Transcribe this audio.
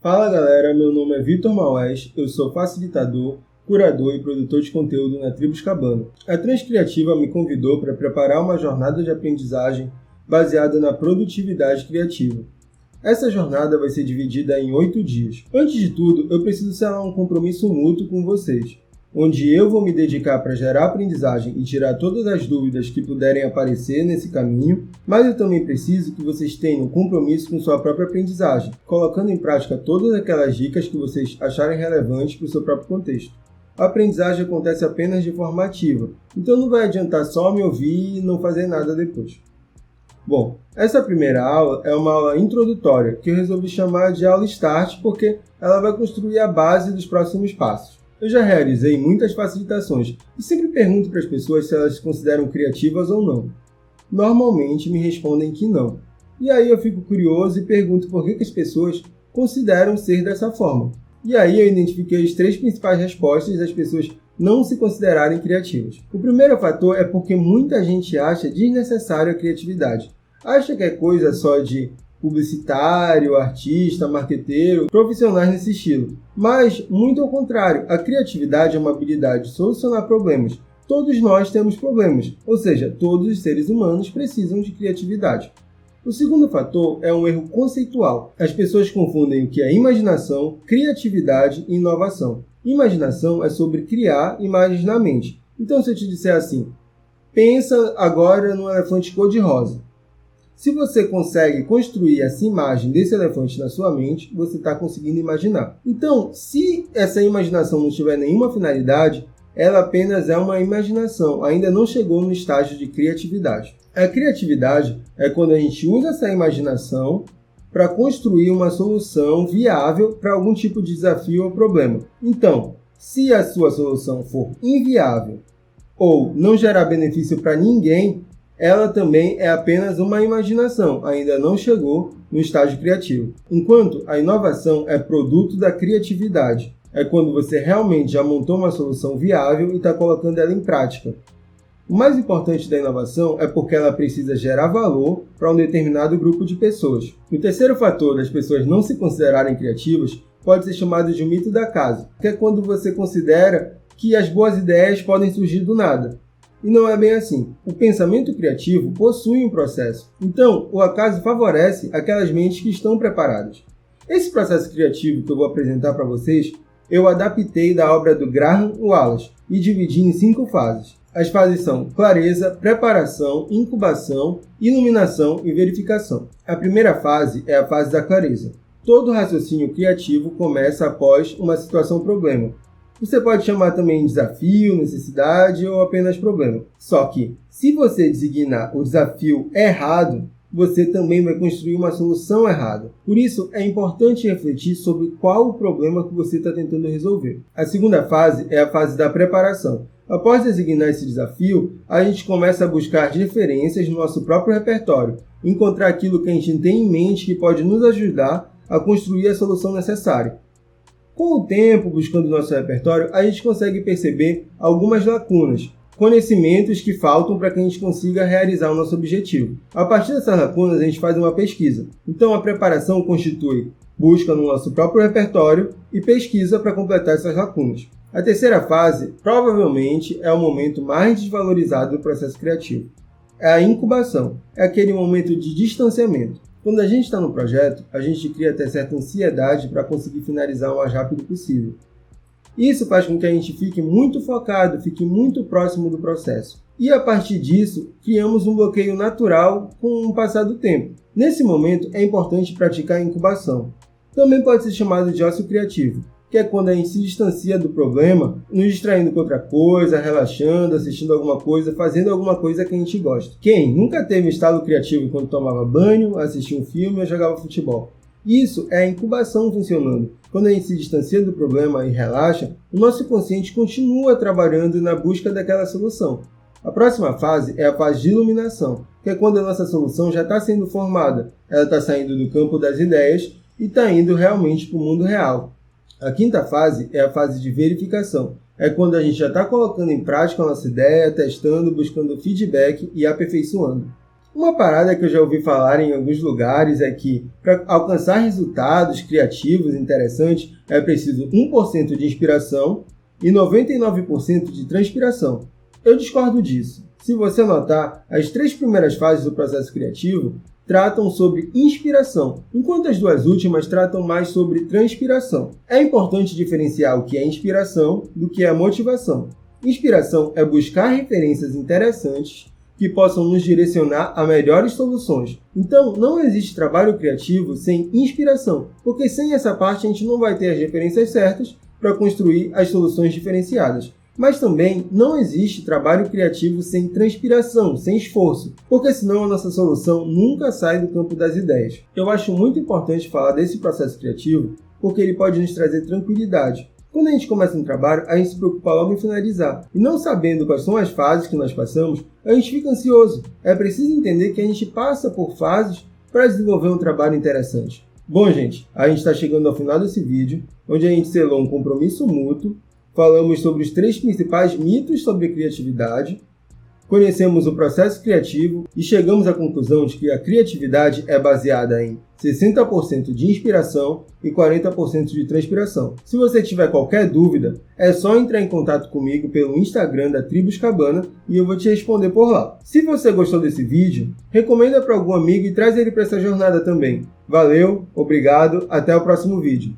Fala galera, meu nome é Vitor Maués, eu sou facilitador, curador e produtor de conteúdo na Tribos Cabana. A Transcriativa me convidou para preparar uma jornada de aprendizagem baseada na produtividade criativa. Essa jornada vai ser dividida em 8 dias. Antes de tudo, eu preciso selar um compromisso mútuo com vocês, onde eu vou me dedicar para gerar aprendizagem e tirar todas as dúvidas que puderem aparecer nesse caminho, mas eu também preciso que vocês tenham compromisso com sua própria aprendizagem, colocando em prática todas aquelas dicas que vocês acharem relevantes para o seu próprio contexto. A aprendizagem acontece apenas de forma ativa, então não vai adiantar só me ouvir e não fazer nada depois. Bom, essa primeira aula é uma aula introdutória, que eu resolvi chamar de aula Start porque ela vai construir a base dos próximos passos. Eu já realizei muitas facilitações e sempre pergunto para as pessoas se elas se consideram criativas ou não. Normalmente me respondem que não. E aí eu fico curioso e pergunto por que as pessoas consideram ser dessa forma. E aí eu identifiquei as 3 principais respostas das pessoas não se considerarem criativas. O primeiro fator é porque muita gente acha desnecessária a criatividade. Acha que é coisa só de publicitário, artista, marqueteiro, profissionais nesse estilo. Mas, muito ao contrário, a criatividade é uma habilidade de solucionar problemas. Todos nós temos problemas, ou seja, todos os seres humanos precisam de criatividade. O segundo fator é um erro conceitual. As pessoas confundem o que é imaginação, criatividade e inovação. Imaginação é sobre criar imagens na mente. Então, se eu te disser assim, pensa agora num elefante cor-de-rosa. Se você consegue construir essa imagem desse elefante na sua mente, você está conseguindo imaginar. Então, se essa imaginação não tiver nenhuma finalidade, ela apenas é uma imaginação, ainda não chegou no estágio de criatividade. A criatividade é quando a gente usa essa imaginação para construir uma solução viável para algum tipo de desafio ou problema. Então, se a sua solução for inviável ou não gerar benefício para ninguém, ela também é apenas uma imaginação, ainda não chegou no estágio criativo. Enquanto a inovação é produto da criatividade, é quando você realmente já montou uma solução viável e está colocando ela em prática. O mais importante da inovação é porque ela precisa gerar valor para um determinado grupo de pessoas. O terceiro fator das pessoas não se considerarem criativas pode ser chamado de mito da casa, que é quando você considera que as boas ideias podem surgir do nada. E não é bem assim. O pensamento criativo possui um processo. Então, o acaso favorece aquelas mentes que estão preparadas. Esse processo criativo que eu vou apresentar para vocês, eu adaptei da obra do Graham Wallace e dividi em 5 fases. As fases são clareza, preparação, incubação, iluminação e verificação. A primeira fase é a fase da clareza. Todo raciocínio criativo começa após uma situação-problema. Você pode chamar também de desafio, necessidade ou apenas problema. Só que, se você designar o desafio errado, você também vai construir uma solução errada. Por isso, é importante refletir sobre qual o problema que você está tentando resolver. A segunda fase é a fase da preparação. Após designar esse desafio, a gente começa a buscar referências no nosso próprio repertório, encontrar aquilo que a gente tem em mente que pode nos ajudar a construir a solução necessária. Com o tempo, buscando nosso repertório, a gente consegue perceber algumas lacunas, conhecimentos que faltam para que a gente consiga realizar o nosso objetivo. A partir dessas lacunas, a gente faz uma pesquisa. Então, a preparação constitui busca no nosso próprio repertório e pesquisa para completar essas lacunas. A terceira fase, provavelmente, é o momento mais desvalorizado do processo criativo. É a incubação, é aquele momento de distanciamento. Quando a gente está no projeto, a gente cria até certa ansiedade para conseguir finalizar o mais rápido possível. Isso faz com que a gente fique muito focado, fique muito próximo do processo. E a partir disso, criamos um bloqueio natural com o passar do tempo. Nesse momento, é importante praticar a incubação. Também pode ser chamado de ócio criativo, que é quando a gente se distancia do problema, nos distraindo com outra coisa, relaxando, assistindo alguma coisa, fazendo alguma coisa que a gente gosta. Quem nunca teve estado criativo enquanto tomava banho, assistia um filme ou jogava futebol? Isso é a incubação funcionando. Quando a gente se distancia do problema e relaxa, o nosso consciente continua trabalhando na busca daquela solução. A próxima fase é a fase de iluminação, que é quando a nossa solução já está sendo formada. Ela está saindo do campo das ideias e está indo realmente para o mundo real. A quinta fase é a fase de verificação. É quando a gente já está colocando em prática a nossa ideia, testando, buscando feedback e aperfeiçoando. Uma parada que eu já ouvi falar em alguns lugares é que, para alcançar resultados criativos interessantes, é preciso 1% de inspiração e 99% de transpiração. Eu discordo disso. Se você notar, as 3 primeiras fases do processo criativo tratam sobre inspiração, enquanto as 2 últimas tratam mais sobre transpiração. É importante diferenciar o que é inspiração do que é motivação. Inspiração é buscar referências interessantes que possam nos direcionar a melhores soluções. Então, não existe trabalho criativo sem inspiração, porque sem essa parte a gente não vai ter as referências certas para construir as soluções diferenciadas. Mas também não existe trabalho criativo sem transpiração, sem esforço, porque senão a nossa solução nunca sai do campo das ideias. Eu acho muito importante falar desse processo criativo, porque ele pode nos trazer tranquilidade. Quando a gente começa um trabalho, a gente se preocupa logo em finalizar. E não sabendo quais são as fases que nós passamos, a gente fica ansioso. É preciso entender que a gente passa por fases para desenvolver um trabalho interessante. Bom, gente, a gente está chegando ao final desse vídeo, onde a gente selou um compromisso mútuo, falamos sobre os 3 principais mitos sobre criatividade, conhecemos o processo criativo e chegamos à conclusão de que a criatividade é baseada em 60% de inspiração e 40% de transpiração. Se você tiver qualquer dúvida, é só entrar em contato comigo pelo Instagram da Tribos Cabana e eu vou te responder por lá. Se você gostou desse vídeo, recomenda para algum amigo e traz ele para essa jornada também. Valeu, obrigado, até o próximo vídeo.